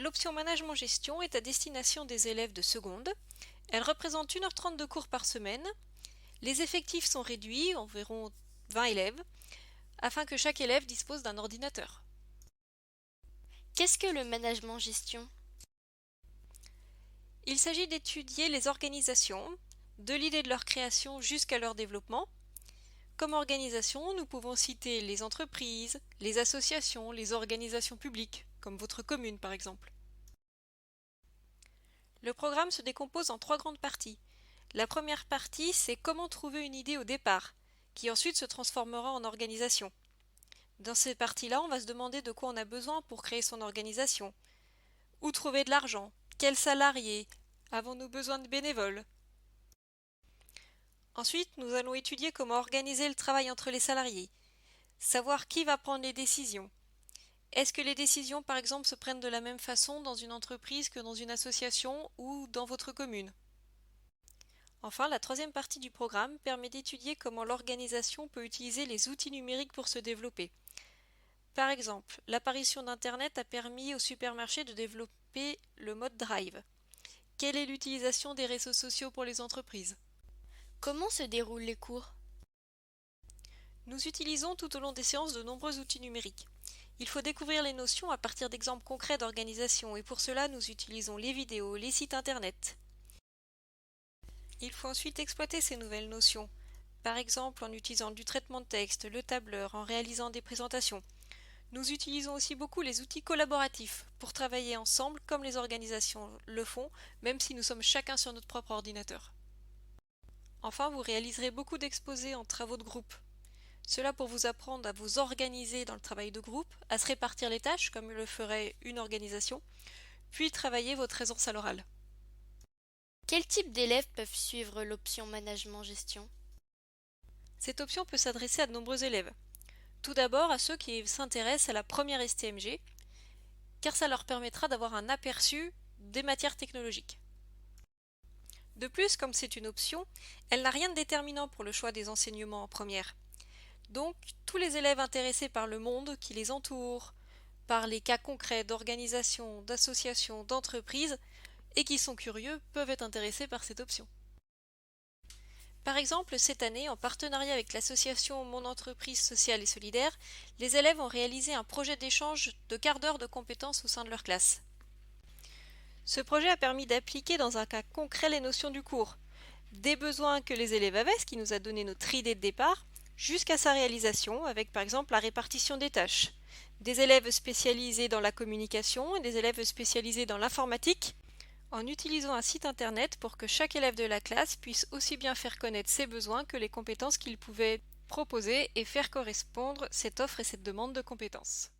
L'option Management-Gestion est à destination des élèves de seconde. Elle représente 1h30 de cours par semaine. Les effectifs sont réduits, environ 20 élèves, afin que chaque élève dispose d'un ordinateur. Qu'est-ce que le management-gestion? Il s'agit d'étudier les organisations, de l'idée de leur création jusqu'à leur développement. Comme organisation, nous pouvons citer les entreprises, les associations, les organisations publiques, comme votre commune par exemple. Le programme se décompose en 3 grandes parties. La première partie, c'est comment trouver une idée au départ, qui ensuite se transformera en organisation. Dans ces parties-là, on va se demander de quoi on a besoin pour créer son organisation. Où trouver de l'argent? Quels salariés? Avons-nous besoin de bénévoles? Ensuite, nous allons étudier comment organiser le travail entre les salariés. Savoir qui va prendre les décisions. Est-ce que les décisions, par exemple, se prennent de la même façon dans une entreprise que dans une association ou dans votre commune? Enfin, la troisième partie du programme permet d'étudier comment l'organisation peut utiliser les outils numériques pour se développer. Par exemple, l'apparition d'Internet a permis aux supermarchés de développer le mode Drive. Quelle est l'utilisation des réseaux sociaux pour les entreprises? Comment se déroulent les cours? Nous utilisons tout au long des séances de nombreux outils numériques. Il faut découvrir les notions à partir d'exemples concrets d'organisation et pour cela nous utilisons les vidéos, les sites internet. Il faut ensuite exploiter ces nouvelles notions, par exemple en utilisant du traitement de texte, le tableur, en réalisant des présentations. Nous utilisons aussi beaucoup les outils collaboratifs pour travailler ensemble comme les organisations le font, même si nous sommes chacun sur notre propre ordinateur. Enfin, vous réaliserez beaucoup d'exposés en travaux de groupe. Cela pour vous apprendre à vous organiser dans le travail de groupe, à se répartir les tâches comme le ferait une organisation, puis travailler votre aisance à l'oral. Quel type d'élèves peuvent suivre l'option management-gestion? Cette option peut s'adresser à de nombreux élèves. Tout d'abord à ceux qui s'intéressent à la première STMG, car ça leur permettra d'avoir un aperçu des matières technologiques. De plus, comme c'est une option, elle n'a rien de déterminant pour le choix des enseignements en première. Donc, tous les élèves intéressés par le monde qui les entoure, par les cas concrets d'organisations, d'associations, d'entreprises, et qui sont curieux peuvent être intéressés par cette option. Par exemple, cette année, en partenariat avec l'association Mon entreprise sociale et solidaire, les élèves ont réalisé un projet d'échange de quart d'heure de compétences au sein de leur classe. Ce projet a permis d'appliquer dans un cas concret les notions du cours, des besoins que les élèves avaient, ce qui nous a donné notre idée de départ, jusqu'à sa réalisation avec par exemple la répartition des tâches. Des élèves spécialisés dans la communication et des élèves spécialisés dans l'informatique, en utilisant un site internet pour que chaque élève de la classe puisse aussi bien faire connaître ses besoins que les compétences qu'il pouvait proposer et faire correspondre cette offre et cette demande de compétences.